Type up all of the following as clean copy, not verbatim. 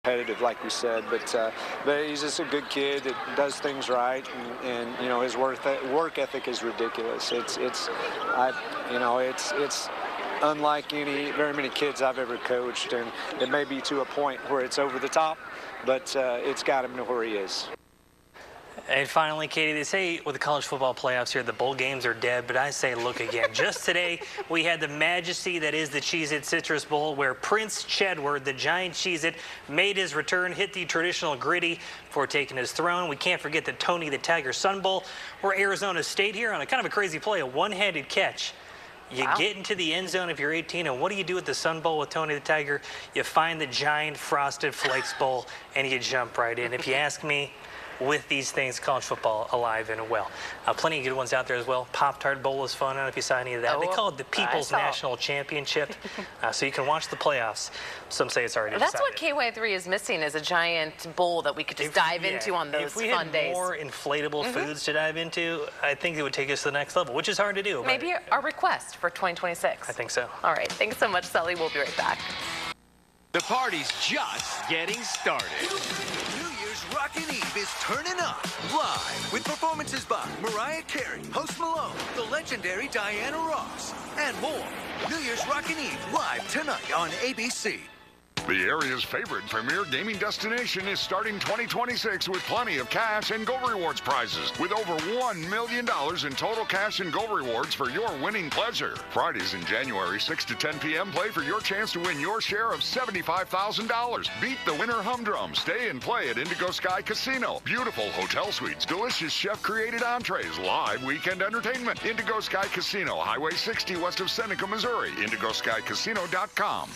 competitive, like you said, but he's just a good kid that does things right, and you know his work ethic is ridiculous. It's unlike very many kids I've ever coached, and it may be to a point where it's over the top, but it's got him to where he is. And finally, Katie, they say with the college football playoffs here, the bowl games are dead, but I say look again. Just today, we had the majesty that is the Cheez-It Citrus Bowl, where Prince Chedward, the giant Cheez-It, made his return, hit the traditional gritty before taking his throne. We can't forget the Tony the Tiger Sun Bowl, where Arizona State here on a kind of a crazy play, a one-handed catch. You get into the end zone if you're 18, and what do you do at the Sun Bowl with Tony the Tiger? You find the giant Frosted Flakes Bowl, and you jump right in. If you ask me, with these things, college football alive and well. Plenty of good ones out there as well. Pop-Tart Bowl is fun. I don't know if you saw any of that. They call it the People's National Championship, so you can watch the playoffs. Some say it's already decided. That's what KY3 is missing, is a giant bowl that we could just dive into on those fun days. If we had more inflatable foods to dive into, I think it would take us to the next level, which is hard to do. Maybe our request for 2026. I think so. All right. Thanks so much, Sully. We'll be right back. The party's just getting started. Rockin' Eve is turning up live with performances by Mariah Carey, Post Malone, the legendary Diana Ross, and more. New Year's Rockin' Eve live tonight on ABC. The area's favorite premier gaming destination is starting 2026 with plenty of cash and Go Rewards prizes, with over $1 million in total cash and Go Rewards for your winning pleasure. Fridays in January, 6 to 10 p.m. Play for your chance to win your share of $75,000. Beat the winter humdrum. Stay and play at Indigo Sky Casino. Beautiful hotel suites, delicious chef-created entrees, live weekend entertainment. Indigo Sky Casino, Highway 60 west of Seneca, Missouri. IndigoSkyCasino.com.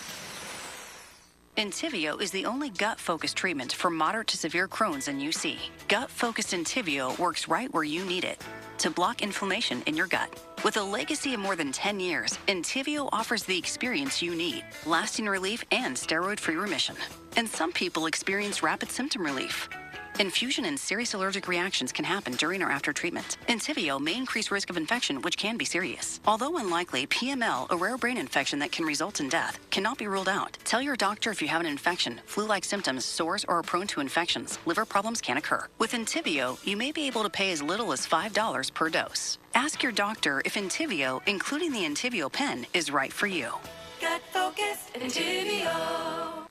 Entyvio is the only gut-focused treatment for moderate to severe Crohn's and UC. Gut-focused Entyvio works right where you need it to block inflammation in your gut. With a legacy of more than 10 years, Entyvio offers the experience you need, lasting relief and steroid-free remission. And some people experience rapid symptom relief. Infusion and serious allergic reactions can happen during or after treatment. Entyvio may increase risk of infection, which can be serious. Although unlikely, PML, a rare brain infection that can result in death, cannot be ruled out. Tell your doctor if you have an infection, flu-like symptoms, sores, or are prone to infections. Liver problems can occur. With Entyvio, you may be able to pay as little as $5 per dose. Ask your doctor if Entyvio, including the Entyvio pen, is right for you. Gut-focused Entyvio.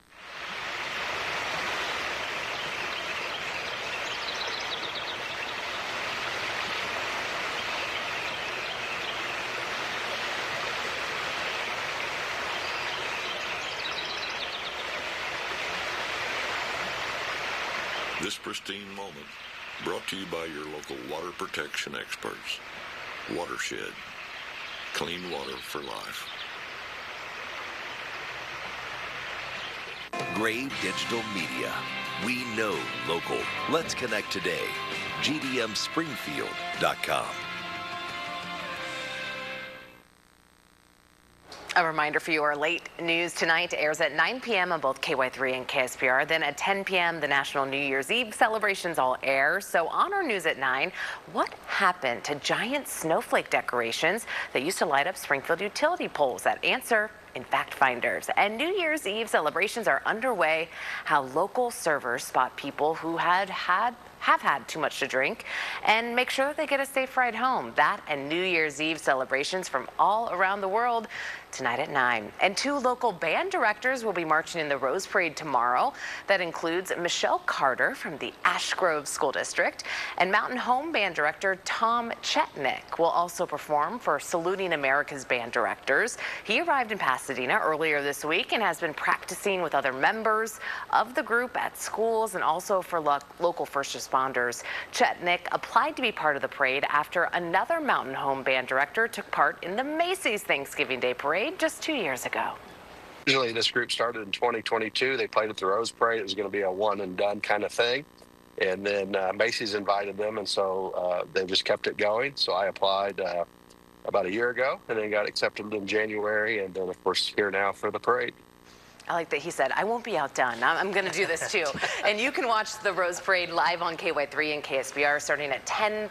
This pristine moment brought to you by your local water protection experts. Watershed. Clean water for life. Gray Digital Media. We know local. Let's connect today. GDMspringfield.com. A reminder for you, our late news tonight airs at 9 p.m. on both KY3 and KSPR. Then at 10 p.m., the National New Year's Eve celebrations all air. So on our news at 9, what happened to giant snowflake decorations that used to light up Springfield utility poles? That answer in Fact Finders. And New Year's Eve celebrations are underway. How local servers spot people who have had too much to drink and make sure that they get a safe ride home. That and New Year's Eve celebrations from all around the world tonight at 9. And 2 local band directors will be marching in the Rose Parade tomorrow. That includes Michelle Carter from the Ash Grove School District, and Mountain Home Band Director Tom Chetnick will also perform for Saluting America's Band Directors. He arrived in Pasadena earlier this week and has been practicing with other members of the group at schools and also for local first responders. Chetnick applied to be part of the parade after another Mountain Home Band Director took part in the Macy's Thanksgiving Day Parade just 2 years ago. Originally, this group started in 2022. They played at the Rose Parade. It was going to be a one and done kind of thing. And then Macy's invited them, and so they just kept it going. So I applied about a year ago and then got accepted in January, and then, of course, here now for the parade. I like that he said, I won't be outdone. I'm going to do this too. And you can watch the Rose Parade live on KY3 and KSBR starting at 10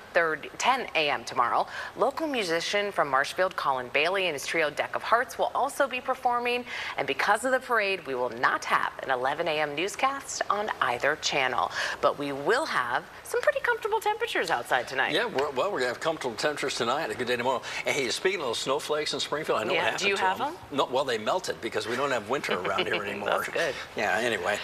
a.m. tomorrow. Local musician from Marshfield, Colin Bailey, and his trio Deck of Hearts will also be performing. And because of the parade, we will not have an 11 a.m. newscast on either channel. But we will have some pretty comfortable temperatures outside tonight. Yeah, well, we're going to have comfortable temperatures tonight. A good day tomorrow. And hey, speaking of those snowflakes in Springfield, I know what happened to them. Do you have them? No, well, they melted because we don't have winter around here anymore. That's good. Yeah, anyway,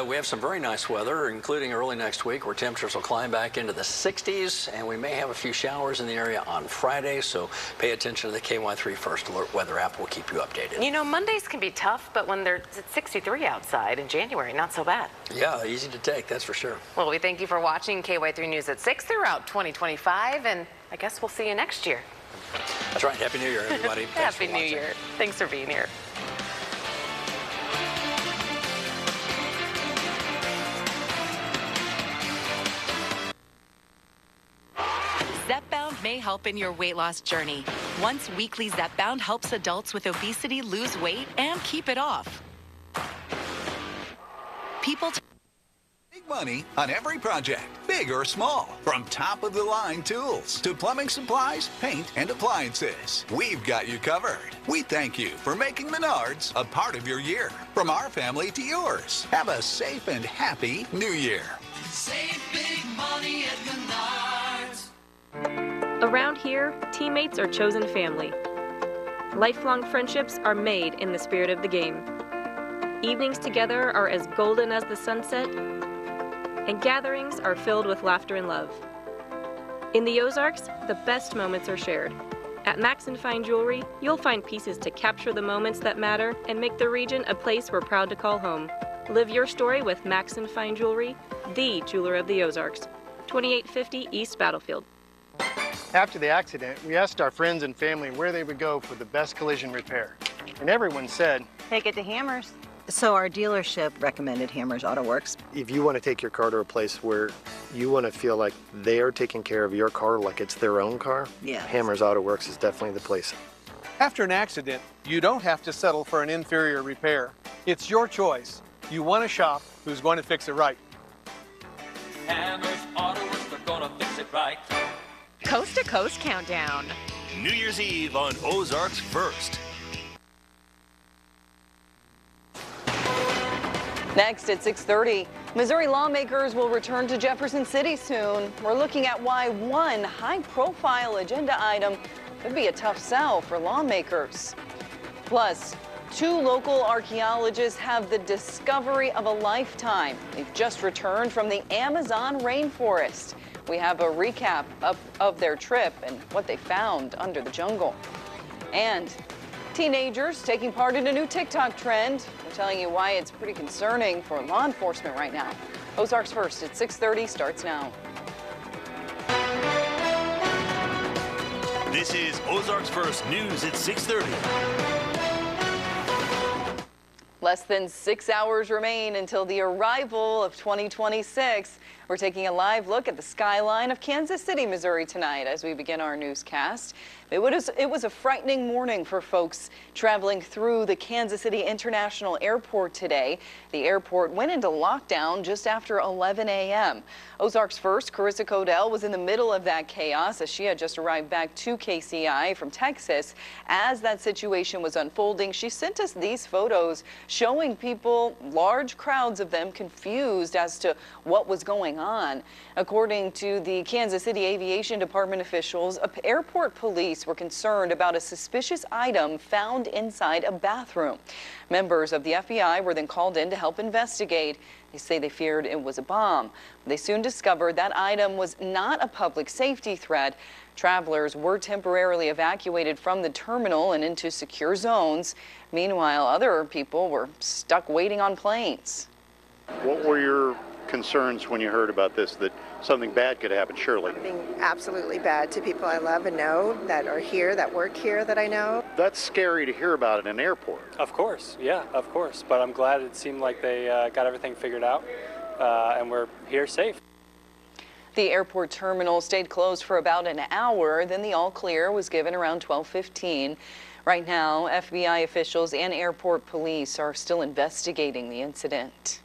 we have some very nice weather, including early next week, where temperatures will climb back into the 60s, and we may have a few showers in the area on Friday, so pay attention to the KY3 First Alert weather app. We'll keep you updated. You know, Mondays can be tough, but when it's 63 outside in January, not so bad. Yeah, easy to take, that's for sure. Well, we thank you for watching KY3 News at 6 throughout 2025, and I guess we'll see you next year. That's right. Happy New Year, everybody. Happy New Year. Thanks for being here. Zepbound may help in your weight loss journey. Once weekly Zepbound helps adults with obesity lose weight and keep it off. Big money on every project, big or small. From top-of-the-line tools to plumbing supplies, paint, and appliances. We've got you covered. We thank you for making Menards a part of your year. From our family to yours. Have a safe and happy New Year. Save big money at Menards. Around here, teammates are chosen family. Lifelong friendships are made in the spirit of the game. Evenings together are as golden as the sunset, and gatherings are filled with laughter and love. In the Ozarks, the best moments are shared. At Max & Fine Jewelry, you'll find pieces to capture the moments that matter and make the region a place we're proud to call home. Live your story with Max & Fine Jewelry, the jeweler of the Ozarks. 2850 East Battlefield. After the accident, we asked our friends and family where they would go for the best collision repair. And everyone said, take it to Hammers. So our dealership recommended Hammers Auto Works. If you want to take your car to a place where you want to feel like they are taking care of your car like it's their own car, Hammers Auto Works is definitely the place. After an accident, you don't have to settle for an inferior repair. It's your choice. You want to shop who's going to fix it right. Hammers Auto Works, they're gonna fix it right. Coast to Coast Countdown. New Year's Eve on Ozarks First. Next at 6:30, Missouri lawmakers will return to Jefferson City soon. We're looking at why one high-profile agenda item could be a tough sell for lawmakers. Plus, 2 local archaeologists have the discovery of a lifetime. They've just returned from the Amazon rainforest. We have a recap of their trip and what they found under the jungle. And teenagers taking part in a new TikTok trend. We're telling you why it's pretty concerning for law enforcement right now. Ozarks First at 6:30 starts now. This is Ozarks First News at 6:30. Less than 6 hours remain until the arrival of 2026. We're taking a live look at the skyline of Kansas City, Missouri tonight as we begin our newscast. It was a frightening morning for folks traveling through the Kansas City International Airport today. The airport went into lockdown just after 11 a.m. Ozarks First, Carissa Codell was in the middle of that chaos as she had just arrived back to KCI from Texas. As that situation was unfolding, she sent us these photos showing people, large crowds of them, confused as to what was going on. According to the Kansas City Aviation Department officials, airport police were concerned about a suspicious item found inside a bathroom. Members of the FBI were then called in to help investigate. They say they feared it was a bomb. They soon discovered that item was not a public safety threat. Travelers were temporarily evacuated from the terminal and into secure zones. Meanwhile, other people were stuck waiting on planes. What were your concerns when you heard about this, that something bad could happen? Surely. Something absolutely bad to people I love and know that are here, that work here, that I know. That's scary to hear about in an airport. Of course, yeah, of course. But I'm glad it seemed like they got everything figured out and we're here safe. The airport terminal stayed closed for about an hour. Then the all clear was given around 12:15. Right now, FBI officials and airport police are still investigating the incident.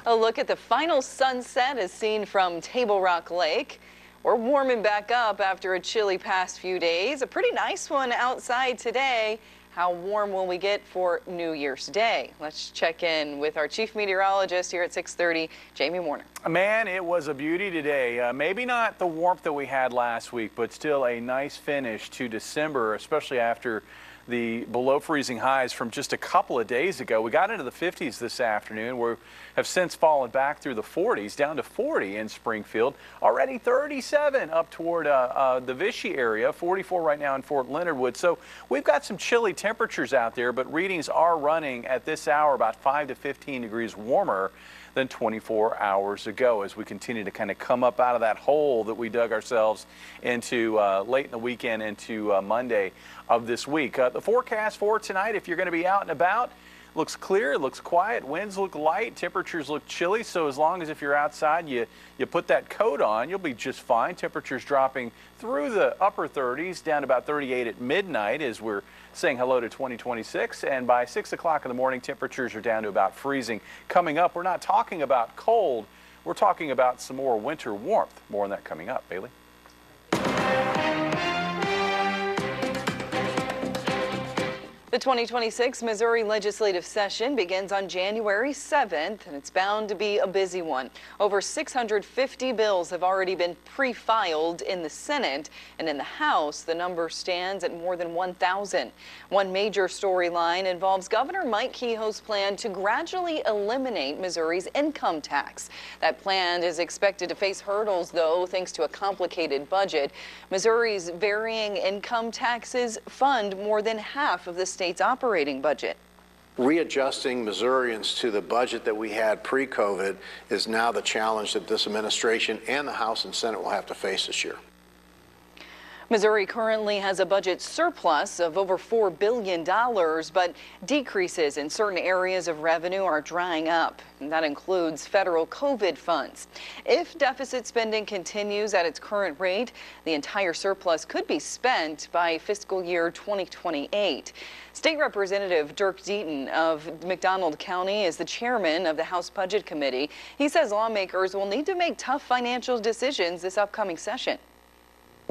A look at the final sunset as seen from Table Rock Lake. We're warming back up after a chilly past few days. A pretty nice one outside today. How warm will we get for New Year's Day? Let's check in with our chief meteorologist here at 6:30, Jamie Warner. Man, it was a beauty today. Maybe not the warmth that we had last week, but still a nice finish to December, especially after the below freezing highs from just a couple of days ago. We got into the 50s this afternoon. We have since fallen back through the 40s, down to 40 in Springfield. Already 37 up toward the Vichy area, 44 right now in Fort Leonard Wood. So we've got some chilly temperatures out there, but readings are running at this hour about 5 to 15 degrees warmer than 24 hours ago as we continue to kind of come up out of that hole that we dug ourselves into late in the weekend into Monday of this week. The forecast for tonight, if you're going to be out and about, looks clear, it looks quiet, winds look light, temperatures look chilly, so as long as if you're outside you put that coat on, you'll be just fine. Temperatures dropping through the upper 30s down to about 38 at midnight as we're saying hello to 2026, and by 6 o'clock in the morning temperatures are down to about freezing. Coming up, we're not talking about cold, we're talking about some more winter warmth. More on that coming up. Bailey? The 2026 Missouri legislative session begins on January 7th, and it's bound to be a busy one. Over 650 bills have already been pre-filed in the Senate, and in the House, the number stands at more than 1,000. One major storyline involves Governor Mike Kehoe's plan to gradually eliminate Missouri's income tax. That plan is expected to face hurdles, though, thanks to a complicated budget. Missouri's varying income taxes fund more than half of the state's operating budget. Readjusting Missourians to the budget that we had pre-COVID is now the challenge that this administration and the House and Senate will have to face this year. Missouri currently has a budget surplus of over $4 billion, but decreases in certain areas of revenue are drying up, and that includes federal COVID funds. If deficit spending continues at its current rate, the entire surplus could be spent by fiscal year 2028. State Representative Dirk Deaton of McDonald County is the chairman of the House Budget Committee. He says lawmakers will need to make tough financial decisions this upcoming session.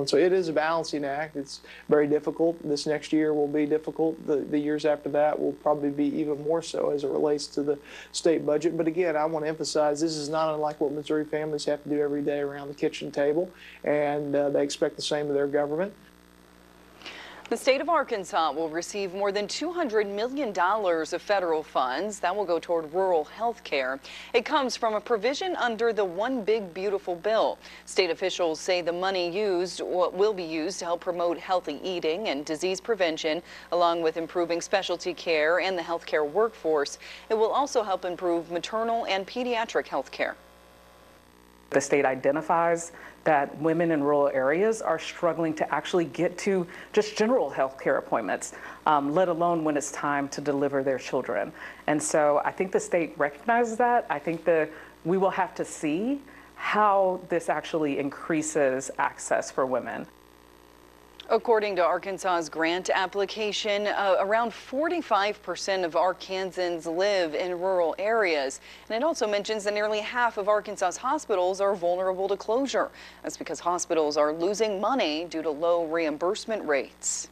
So it is a balancing act. It's very difficult. This next year will be difficult. The years after that will probably be even more so as it relates to the state budget. But again, I want to emphasize this is not unlike what Missouri families have to do every day around the kitchen table, and they expect the same of their government. The state of Arkansas will receive more than $200 million of federal funds. That will go toward rural health care. It comes from a provision under the One Big Beautiful Bill. State officials say the money will be used to help promote healthy eating and disease prevention, along with improving specialty care and the healthcare workforce. It will also help improve maternal and pediatric health care. The state identifies that women in rural areas are struggling to actually get to just general health care appointments, let alone when it's time to deliver their children. And so I think the state recognizes that. I think that we will have to see how this actually increases access for women. According to Arkansas's grant application, around 45% of Arkansans live in rural areas. And it also mentions that nearly half of Arkansas's hospitals are vulnerable to closure. That's because hospitals are losing money due to low reimbursement rates.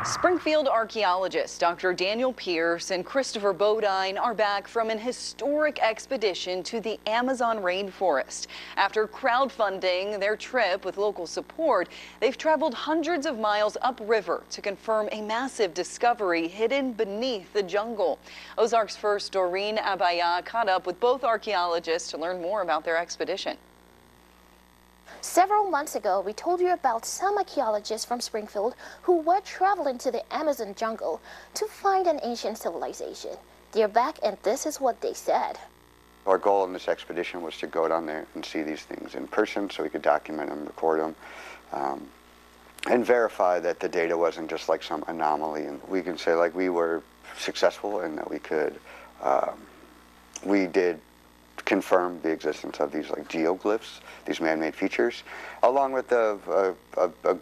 Springfield archaeologists Dr. Daniel Pierce and Christopher Bodine are back from an historic expedition to the Amazon rainforest. After crowdfunding their trip with local support, they've traveled hundreds of miles upriver to confirm a massive discovery hidden beneath the jungle. Ozarks First Doreen Abaya caught up with both archaeologists to learn more about their expedition. Several months ago, we told you about some archaeologists from Springfield who were traveling to the Amazon jungle to find an ancient civilization. They're back, and this is what they said. Our goal in this expedition was to go down there and see these things in person so we could document them, record them, and verify that the data wasn't just like some anomaly. And we can say like we were successful and that we could, we did confirm the existence of these like geoglyphs, these man-made features, along with a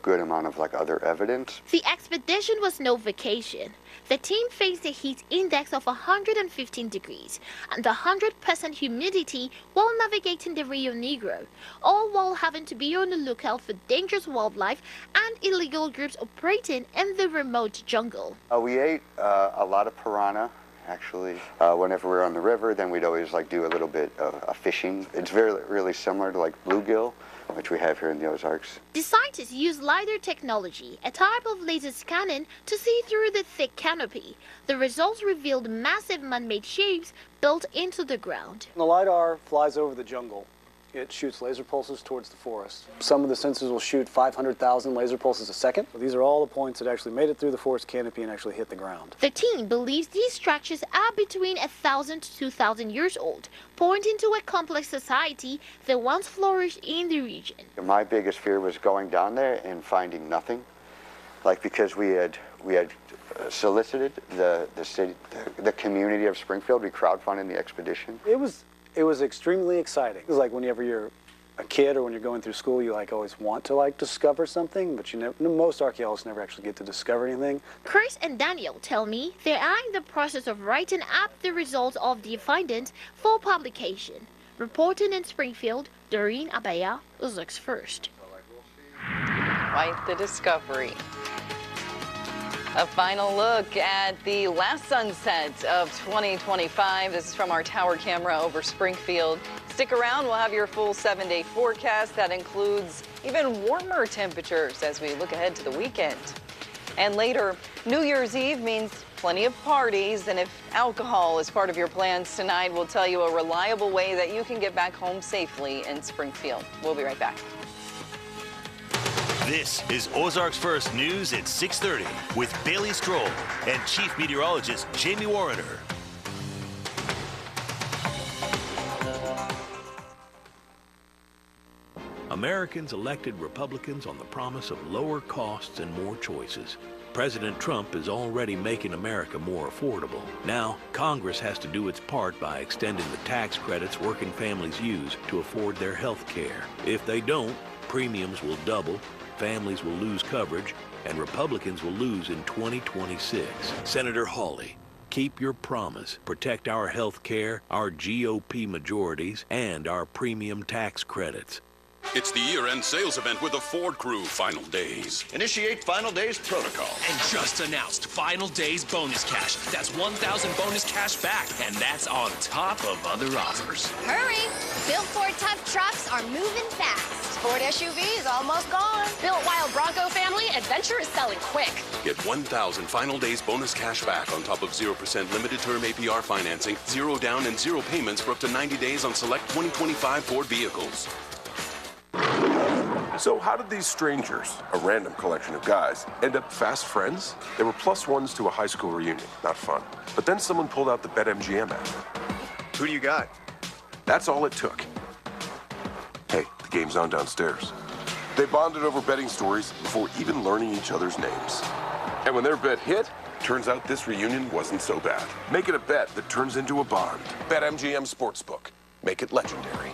good amount of like other evidence. The expedition was no vacation. The team faced a heat index of 115 degrees and 100% humidity while navigating the Rio Negro, all while having to be on the lookout for dangerous wildlife and illegal groups operating in the remote jungle. We ate a lot of piranha. Actually, whenever we were on the river, then we'd always like do a little bit of fishing. It's really similar to like bluegill, which we have here in the Ozarks. The scientists used LiDAR technology, a type of laser scanning, to see through the thick canopy. The results revealed massive man-made shapes built into the ground. The LiDAR flies over the jungle. It shoots laser pulses towards the forest. Some of the sensors will shoot 500,000 laser pulses a second. These are all the points that actually made it through the forest canopy and actually hit the ground. The team believes these structures are between 1,000 to 2,000 years old, pointing to a complex society that once flourished in the region. My biggest fear was going down there and finding nothing, like because we had solicited the city, the community of Springfield. We crowdfunded the expedition. It was extremely exciting. It was like whenever you're a kid or when you're going through school, you like always want to like discover something, but you never, most archaeologists never actually get to discover anything. Chris and Daniel tell me they are in the process of writing up the results of the findings for publication. Reporting in Springfield, Doreen Abaya, Ozarks First. Quite the discovery. A final look at the last sunset of 2025. This is from our tower camera over Springfield. Stick around, we'll have your full 7-day forecast. That includes even warmer temperatures as we look ahead to the weekend. And later, New Year's Eve means plenty of parties, and if alcohol is part of your plans tonight, we'll tell you a reliable way that you can get back home safely in Springfield. We'll be right back. This is Ozarks First News at 6:30 with Bailey Stroll and Chief Meteorologist Jamie Warriner. Americans elected Republicans on the promise of lower costs and more choices. President Trump is already making America more affordable. Now, Congress has to do its part by extending the tax credits working families use to afford their health care. If they don't, premiums will double, families will lose coverage, and Republicans will lose in 2026. Senator Hawley, keep your promise. Protect our health care, our GOP majorities, and our premium tax credits. It's the year-end sales event with the Ford Crew Final Days. Initiate Final Days protocol. And just announced Final Days bonus cash. That's 1,000 bonus cash back, and that's on top of other offers. Hurry! Built Ford tough trucks are moving fast. Ford SUV is almost gone. Built Wild Bronco family, adventure is selling quick. Get 1,000 Final Days bonus cash back on top of 0% limited term APR financing, 0 down and 0 payments for up to 90 days on select 2025 Ford vehicles. So how did these strangers, a random collection of guys, end up fast friends? They were +1s to a high school reunion. Not fun. But then someone pulled out the BetMGM app. Who do you got? That's all it took. Hey, the game's on downstairs. They bonded over betting stories before even learning each other's names. And when their bet hit, turns out this reunion wasn't so bad. Make it a bet that turns into a bond. BetMGM Sportsbook. Make it legendary.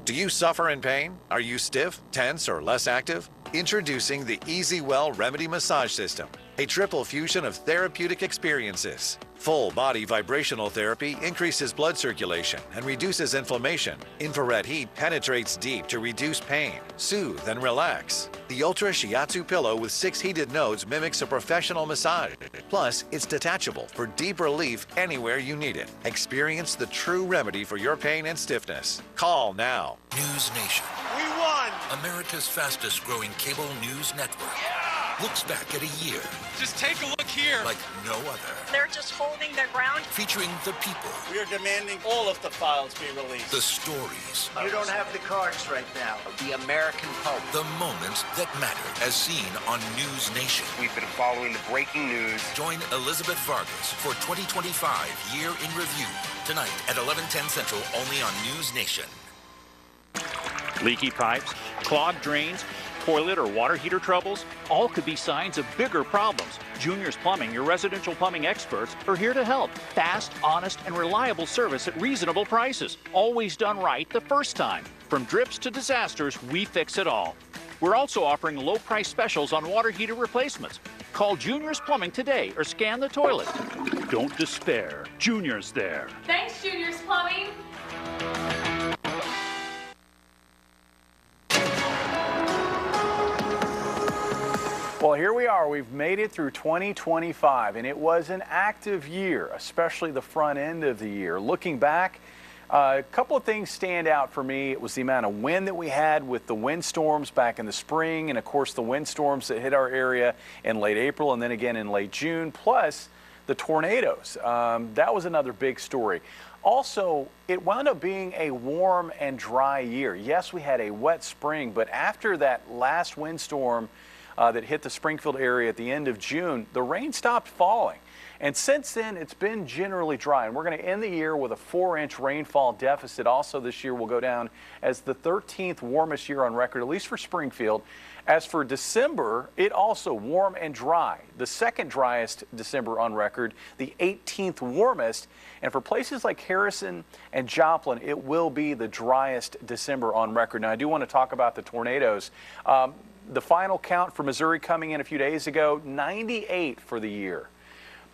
Do you suffer in pain? Are you stiff, tense, or less active? Introducing the EasyWell Remedy Massage System, a triple fusion of therapeutic experiences. Full body vibrational therapy increases blood circulation and reduces inflammation. Infrared heat penetrates deep to reduce pain, soothe, and relax. The Ultra Shiatsu pillow with 6 heated nodes mimics a professional massage. Plus, it's detachable for deep relief anywhere you need it. Experience the true remedy for your pain and stiffness. Call now. News Nation. We won! America's fastest growing cable news network. Looks back at a year. Just take a look here. Like no other. They're just holding their ground. Featuring the people. We are demanding all of the files be released. The stories. You don't have the cards right now. The American Pulp. The moments that matter, as seen on News Nation. We've been following the breaking news. Join Elizabeth Vargas for 2025 Year in Review. Tonight at 11:10 Central, only on News Nation. Leaky pipes, clogged drains, toilet or water heater troubles? All could be signs of bigger problems. Junior's Plumbing, your residential plumbing experts, are here to help. Fast, honest, and reliable service at reasonable prices. Always done right the first time. From drips to disasters, we fix it all. We're also offering low price specials on water heater replacements. Call Junior's Plumbing today or scan the toilet. Don't despair. Junior's there. Thanks, Junior's Plumbing. Well, here we are. We've made it through 2025, and it was an active year, especially the front end of the year. Looking back, a couple of things stand out for me. It was the amount of wind that we had with the windstorms back in the spring, and of course the windstorms that hit our area in late April and then again in late June, plus the tornadoes. That was another big story. Also, it wound up being a warm and dry year. Yes, we had a wet spring, but after that last windstorm that hit the Springfield area at the end of June, the rain stopped falling. And since then, it's been generally dry. And we're going to end the year with a 4-inch rainfall deficit. Also, this year will go down as the 13th warmest year on record, at least for Springfield. As for December, it also warm and dry. The second driest December on record, the 18th warmest. And for places like Harrison and Joplin, it will be the driest December on record. Now, I do want to talk about the tornadoes. The final count for Missouri coming in a few days ago, 98 for the year.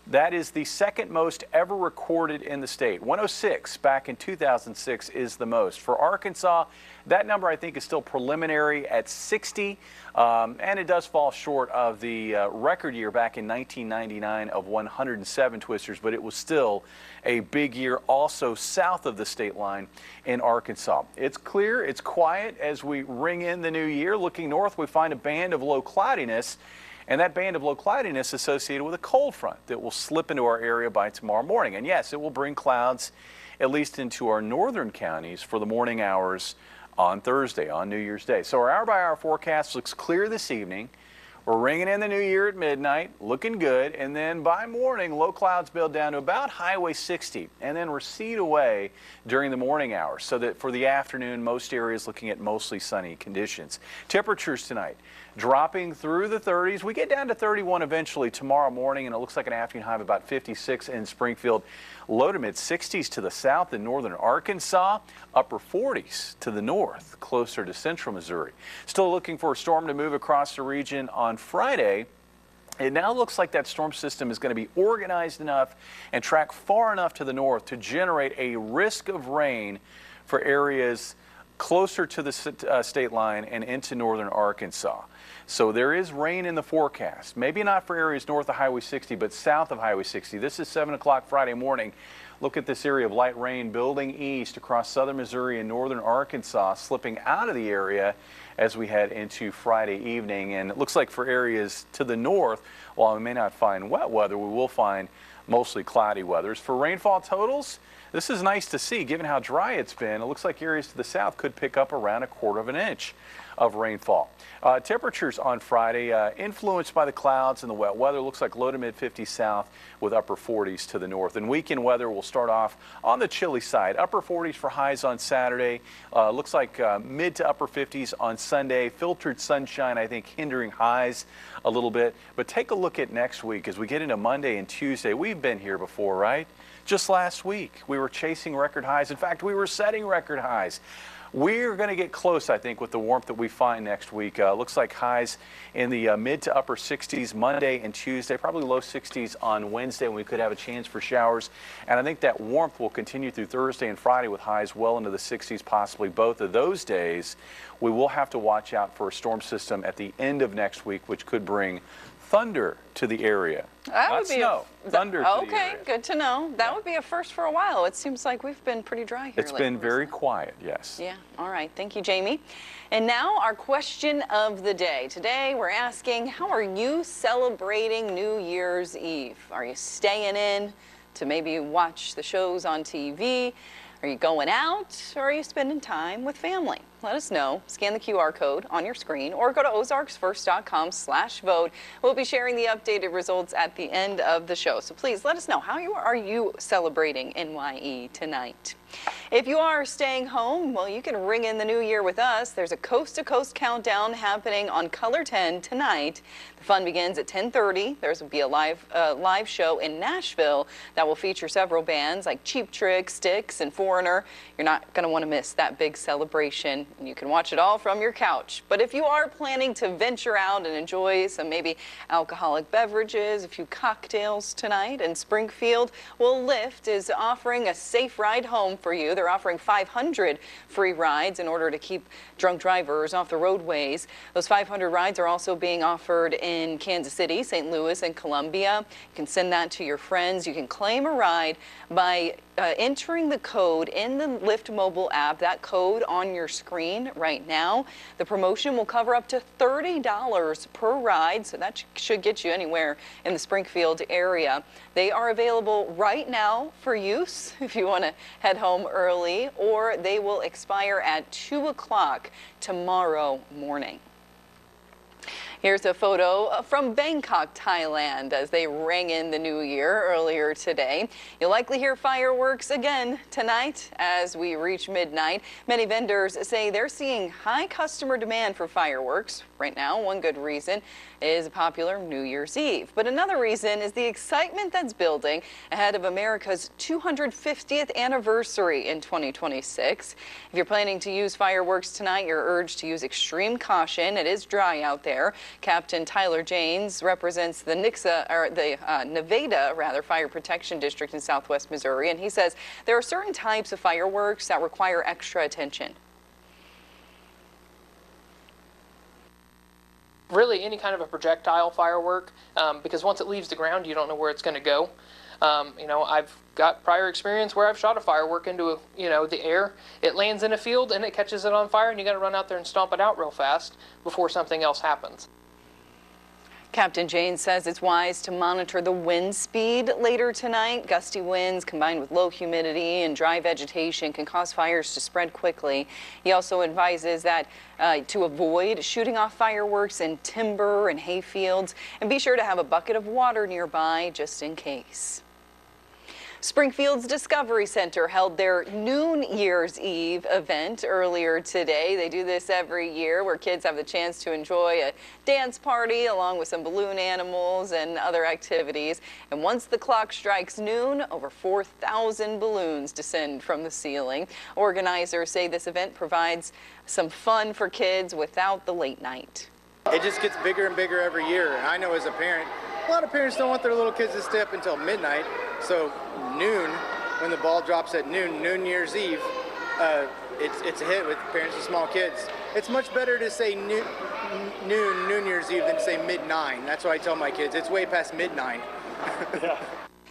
That is the second most ever recorded in the state. 106 back in 2006 is the most. For Arkansas, that number I think is still preliminary at 60, and it does fall short of the record year back in 1999 of 107 twisters, but it was still a big year also south of the state line in Arkansas. It's clear, it's quiet as we ring in the new year. Looking north, we find a band of low cloudiness. And that band of low cloudiness associated with a cold front that will slip into our area by tomorrow morning. And yes, it will bring clouds at least into our northern counties for the morning hours on Thursday, on New Year's Day. So our hour-by-hour forecast looks clear this evening. We're ringing in the new year at midnight, looking good. And then by morning, low clouds build down to about Highway 60 and then recede away during the morning hours, so that for the afternoon, most areas looking at mostly sunny conditions. Temperatures tonight dropping through the 30s. We get down to 31 eventually tomorrow morning, and it looks like an afternoon high of about 56 in Springfield. Low to mid 60s to the south in northern Arkansas, upper 40s to the north, closer to central Missouri. Still looking for a storm to move across the region on Friday. It now looks like that storm system is going to be organized enough and track far enough to the north to generate a risk of rain for areas closer to the state line and into northern Arkansas. So there is rain in the forecast. Maybe not for areas north of Highway 60, but south of Highway 60. This is 7 o'clock Friday morning. Look at this area of light rain building east across southern Missouri and northern Arkansas, slipping out of the area as we head into Friday evening. And it looks like for areas to the north, while we may not find wet weather, we will find mostly cloudy weather. As for rainfall totals, this is nice to see given how dry it's been. It looks like areas to the south could pick up around 1/4 inch of rainfall. Temperatures on Friday influenced by the clouds and the wet weather. Looks like low to mid 50s south with upper 40s to the north. And weekend weather will start off on the chilly side. Upper 40s for highs on Saturday. Looks like mid to upper 50s on Sunday. Filtered sunshine, I think, hindering highs a little bit. But take a look at next week as we get into Monday and Tuesday. We've been here before, right? Just last week, we were chasing record highs. In fact, we were setting record highs. We're going to get close, I think, with the warmth that we find next week. Looks like highs in the mid to upper 60s Monday and Tuesday, probably low 60s on Wednesday, when we could have a chance for showers. And I think that warmth will continue through Thursday and Friday with highs well into the 60s, possibly both of those days. We will have to watch out for a storm system at the end of next week, which could bring thunder to the area. That Not would be snow, thunder to the area. Okay, good to know. That would be a first for a while. It seems like we've been pretty dry here. It's been very quiet, yes. Yeah, all right. Thank you, Jamie. And now our question of the day. Today we're asking, how are you celebrating New Year's Eve? Are you staying in to maybe watch the shows on TV? Are you going out, or are you spending time with family? Let us know. Scan the QR code on your screen or go to ozarksfirst.com/vote. We'll be sharing the updated results at the end of the show. So please let us know, how are you celebrating NYE tonight? If you are staying home, well, you can ring in the new year with us. There's a coast-to-coast countdown happening on Color 10 tonight. The fun begins at 10:30. There's will be a live show in Nashville that will feature several bands like Cheap Trick, Styx, and Foreigner. You're not going to want to miss that big celebration, and you can watch it all from your couch. But if you are planning to venture out and enjoy some maybe alcoholic beverages, a few cocktails tonight in Springfield, well, Lyft is offering a safe ride home for you. They're offering 500 free rides in order to keep drunk drivers off the roadways. Those 500 rides are also being offered in Kansas City, St. Louis, and Columbia. You can send that to your friends. You can claim a ride by entering the code in the Lyft mobile app, that code on your screen right now. The promotion will cover up to $30 per ride, so that should get you anywhere in the Springfield area. They are available right now for use if you want to head home early, or they will expire at 2 o'clock tomorrow morning. Here's a photo from Bangkok, Thailand, as they rang in the new year earlier today. You'll likely hear fireworks again tonight as we reach midnight. Many vendors say they're seeing high customer demand for fireworks. Right now, one good reason is a popular New Year's Eve. But another reason is the excitement that's building ahead of America's 250th anniversary in 2026. If you're planning to use fireworks tonight, you're urged to use extreme caution. It is dry out there. Captain Tyler Janes represents the Nevada Fire Protection District in Southwest Missouri, and he says there are certain types of fireworks that require extra attention. Really any kind of a projectile firework, because once it leaves the ground, you don't know where it's going to go. I've got prior experience where I've shot a firework into the air. It lands in a field and it catches it on fire, and you got to run out there and stomp it out real fast before something else happens. Captain Janes says it's wise to monitor the wind speed later tonight. Gusty winds combined with low humidity and dry vegetation can cause fires to spread quickly. He also advises that to avoid shooting off fireworks in timber and hay fields, and be sure to have a bucket of water nearby just in case. Springfield's Discovery Center held their New Year's Eve event earlier today. They do this every year where kids have the chance to enjoy a dance party along with some balloon animals and other activities. And once the clock strikes noon, over 4,000 balloons descend from the ceiling. Organizers say this event provides some fun for kids without the late night. It just gets bigger and bigger every year. And I know as a parent, a lot of parents don't want their little kids to stay up until midnight. So noon, when the ball drops at noon, New Year's Eve, it's a hit with parents with small kids. It's much better to say New Year's Eve than to say mid-9. That's what I tell my kids. It's way past mid-9. Yeah.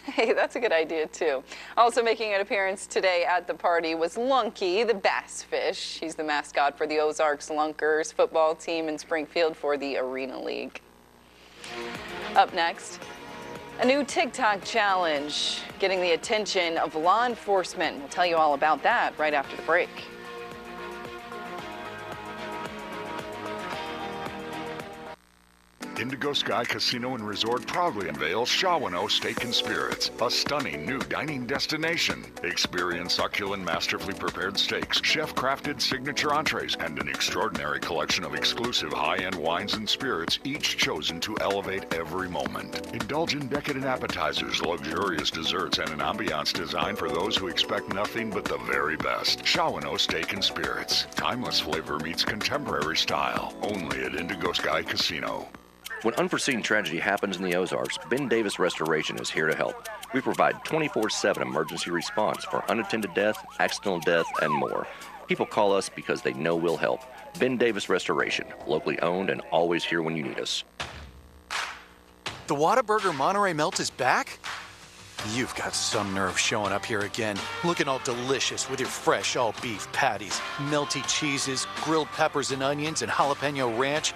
Hey, that's a good idea, too. Also making an appearance today at the party was Lunky, the bass fish. He's the mascot for the Ozarks Lunkers football team in Springfield for the Arena League. Up next, a new TikTok challenge getting the attention of law enforcement. We'll tell you all about that right after the break. Indigo Sky Casino and Resort proudly unveils Shawano Steak and Spirits, a stunning new dining destination. Experience succulent, masterfully prepared steaks, chef-crafted signature entrees, and an extraordinary collection of exclusive high-end wines and spirits, each chosen to elevate every moment. Indulge in decadent appetizers, luxurious desserts, and an ambiance designed for those who expect nothing but the very best. Shawano Steak and Spirits. Timeless flavor meets contemporary style. Only at Indigo Sky Casino. When unforeseen tragedy happens in the Ozarks, Ben Davis Restoration is here to help. We provide 24/7 emergency response for unattended death, accidental death, and more. People call us because they know we'll help. Ben Davis Restoration, locally owned and always here when you need us. The Whataburger Monterey Melt is back? You've got some nerve showing up here again, looking all delicious with your fresh all-beef patties, melty cheeses, grilled peppers and onions, and jalapeno ranch.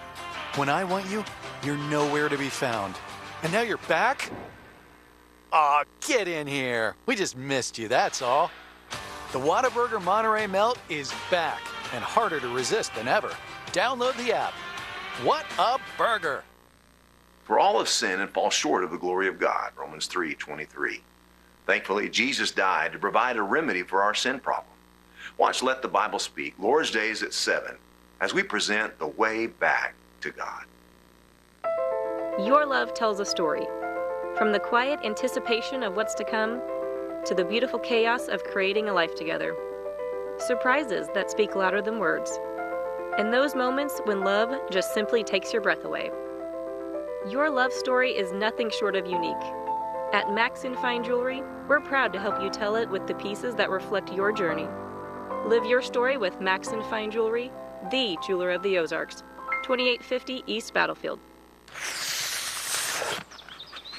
When I want you, you're nowhere to be found. And now you're back? Aw, get in here. We just missed you, that's all. The Whataburger Monterey Melt is back and harder to resist than ever. Download the app. What a burger! For all have sinned and fall short of the glory of God, Romans 3:23. Thankfully, Jesus died to provide a remedy for our sin problem. Watch Let the Bible Speak, Lord's Days at 7, as we present the way back to God. Your love tells a story. From the quiet anticipation of what's to come, to the beautiful chaos of creating a life together. Surprises that speak louder than words. And those moments when love just simply takes your breath away. Your love story is nothing short of unique. At Max & Fine Jewelry, we're proud to help you tell it with the pieces that reflect your journey. Live your story with Max & Fine Jewelry, the jeweler of the Ozarks. 2850 East Battlefield.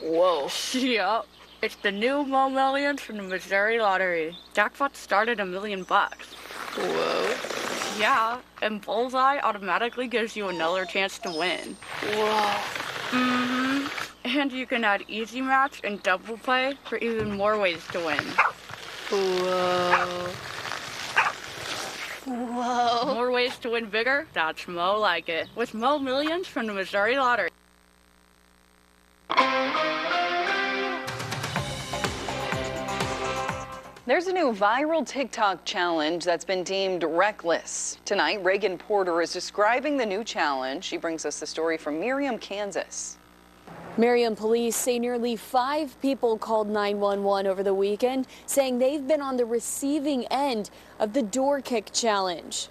Whoa. Yep. It's the new Mo Millions from the Missouri Lottery. Jackpot started $1 million. Whoa. Yeah, and Bullseye automatically gives you another chance to win. Whoa. Mm-hmm. And you can add Easy Match and Double Play for even more ways to win. Whoa. Whoa. More ways to win bigger? That's Mo like it. With Mo Millions from the Missouri Lottery. There's a new viral TikTok challenge that's been deemed reckless. Tonight, Reagan Porter is describing the new challenge. She brings us the story from Merriam, Kansas. Merriam police say nearly 5 people called 911 over the weekend, saying they've been on the receiving end of the door kick challenge.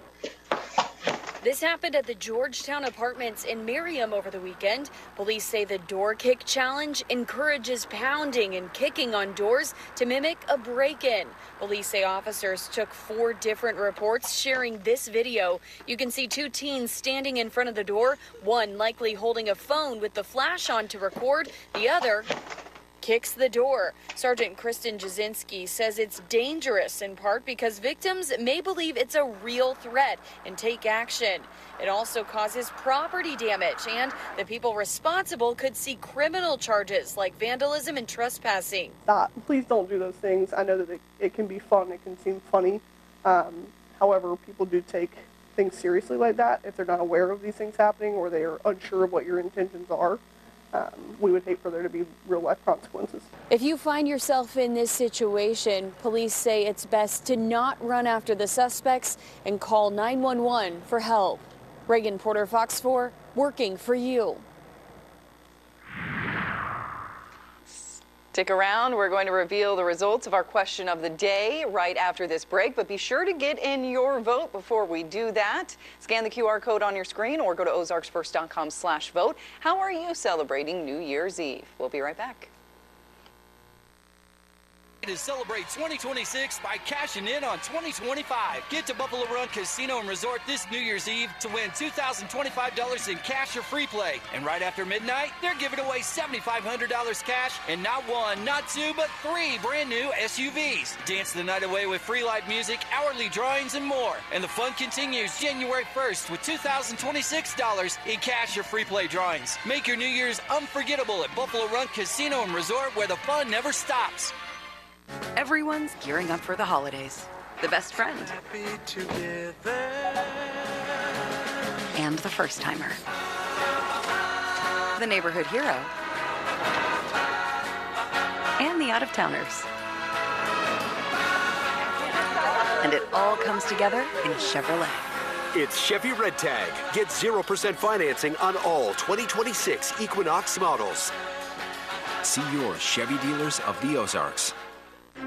This happened at the Georgetown Apartments in Merriam over the weekend. Police say the door kick challenge encourages pounding and kicking on doors to mimic a break-in. Police say officers took 4 different reports sharing this video. You can see 2 teens standing in front of the door, one likely holding a phone with the flash on to record, the other kicks the door. Sergeant Kristen Jasinski says it's dangerous in part because victims may believe it's a real threat and take action. It also causes property damage, and the people responsible could see criminal charges like vandalism and trespassing. Please don't do those things. I know that it can be fun, it can seem funny. However, people do take things seriously like that if they're not aware of these things happening or they are unsure of what your intentions are. We would hate for there to be real life consequences. If you find yourself in this situation, police say it's best to not run after the suspects and call 911 for help. Reagan Porter, Fox 4, working for you. Stick around. We're going to reveal the results of our question of the day right after this break, but be sure to get in your vote before we do that. Scan the QR code on your screen or go to ozarksfirst.com/vote. How are you celebrating New Year's Eve? We'll be right back. To celebrate 2026 by cashing in on 2025. Get to Buffalo Run Casino and Resort this New Year's Eve to win $2,025 in cash or free play. And right after midnight, they're giving away $7,500 cash and not 1, not 2, but 3 brand new SUVs. Dance the night away with free live music, hourly drawings, and more. And the fun continues January 1st with $2,026 in cash or free play drawings. Make your New Year's unforgettable at Buffalo Run Casino and Resort, where the fun never stops. Everyone's gearing up for the holidays. The best friend. And the first timer. The neighborhood hero. And the out-of-towners. And it all comes together in a Chevrolet. It's Chevy Red Tag. Get 0% financing on all 2026 Equinox models. See your Chevy dealers of the Ozarks.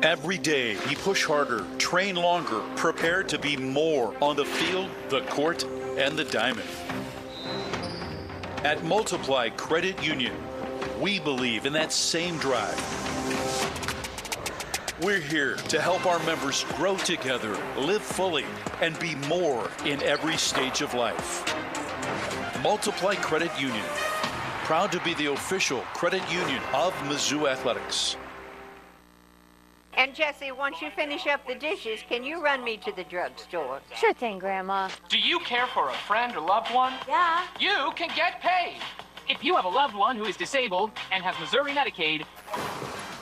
Every day, we push harder, train longer, prepare to be more on the field, the court, and the diamond. At Multiply Credit Union, we believe in that same drive. We're here to help our members grow together, live fully, and be more in every stage of life. Multiply Credit Union, proud to be the official credit union of Mizzou Athletics. And Jesse, once you finish up the dishes, can you run me to the drugstore? Sure thing, Grandma. Do you care for a friend or loved one? Yeah. You can get paid. If you have a loved one who is disabled and has Missouri Medicaid,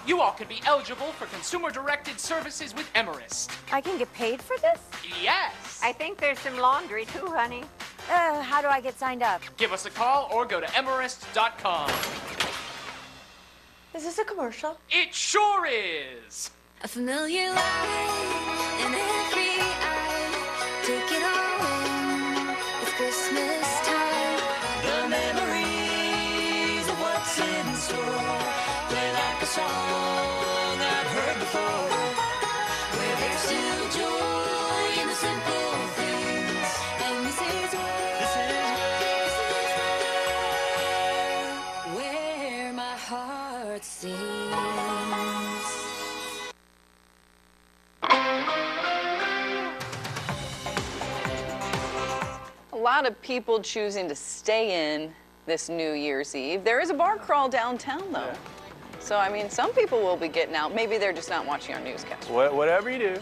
you all could be eligible for consumer-directed services with Emerist. I can get paid for this? Yes. I think there's some laundry too, honey. How do I get signed up? Give us a call or go to emerist.com. Is this a commercial? It sure is. A familiar light in every eye. Take it all in. It's Christmas time. The memories of what's in store play like a song I've heard before. Where there's still joy in the simple things. And this is where my heart sings. A lot of people choosing to stay in this New Year's Eve. There is a bar crawl downtown, though. So, I mean, some people will be getting out. Maybe they're just not watching our newscast. Whatever you do,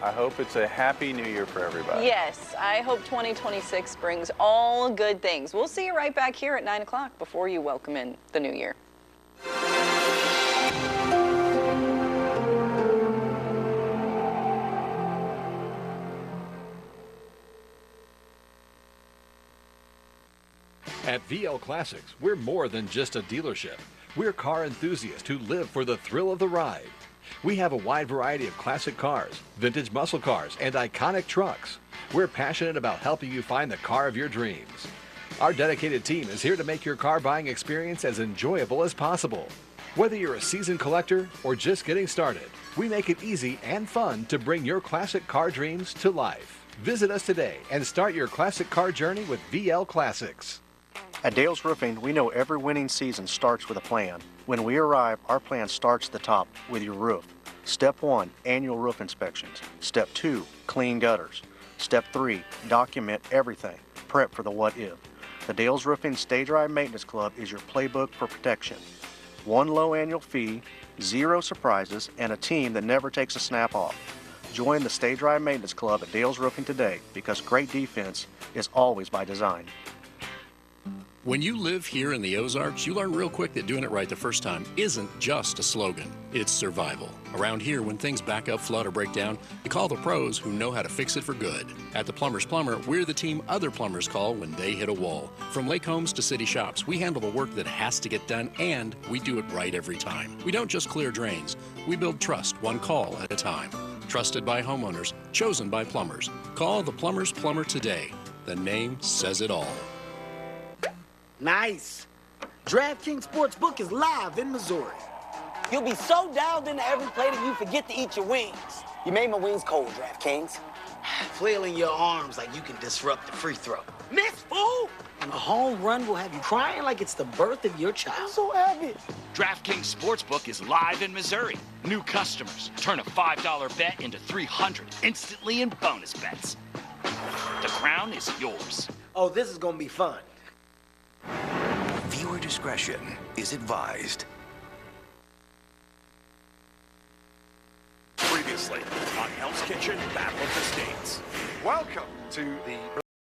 I hope it's a happy new year for everybody. Yes, I hope 2026 brings all good things. We'll see you right back here at 9 o'clock before you welcome in the new year. At VL Classics, we're more than just a dealership. We're car enthusiasts who live for the thrill of the ride. We have a wide variety of classic cars, vintage muscle cars, and iconic trucks. We're passionate about helping you find the car of your dreams. Our dedicated team is here to make your car buying experience as enjoyable as possible. Whether you're a seasoned collector or just getting started, we make it easy and fun to bring your classic car dreams to life. Visit us today and start your classic car journey with VL Classics. At Dale's Roofing, we know every winning season starts with a plan. When we arrive, our plan starts at the top with your roof. Step 1, annual roof inspections. Step 2, clean gutters. Step 3, document everything. Prep for the what if. The Dale's Roofing Stay Dry Maintenance Club is your playbook for protection. 1 low annual fee, 0 surprises, and a team that never takes a snap off. Join the Stay Dry Maintenance Club at Dale's Roofing today, because great defense is always by design. When you live here in the Ozarks, you learn real quick that doing it right the first time isn't just a slogan, it's survival. Around here, when things back up, flood, or break down, you call the pros who know how to fix it for good. At the Plumber's Plumber, we're the team other plumbers call when they hit a wall. From lake homes to city shops, we handle the work that has to get done, and we do it right every time. We don't just clear drains, we build trust one call at a time. Trusted by homeowners, chosen by plumbers. Call the Plumber's Plumber today. The name says it all. Nice. DraftKings Sportsbook is live in Missouri. You'll be so dialed into every play that you forget to eat your wings. You made my wings cold, DraftKings. Flailing your arms like you can disrupt the free throw. Miss, fool! And a home run will have you crying like it's the birth of your child. I'm so happy. DraftKings Sportsbook is live in Missouri. New customers turn a $5 bet into $300 instantly in bonus bets. The crown is yours. Oh, this is gonna be fun. Viewer discretion is advised. Previously on Hell's Kitchen Battle of the States. Welcome to the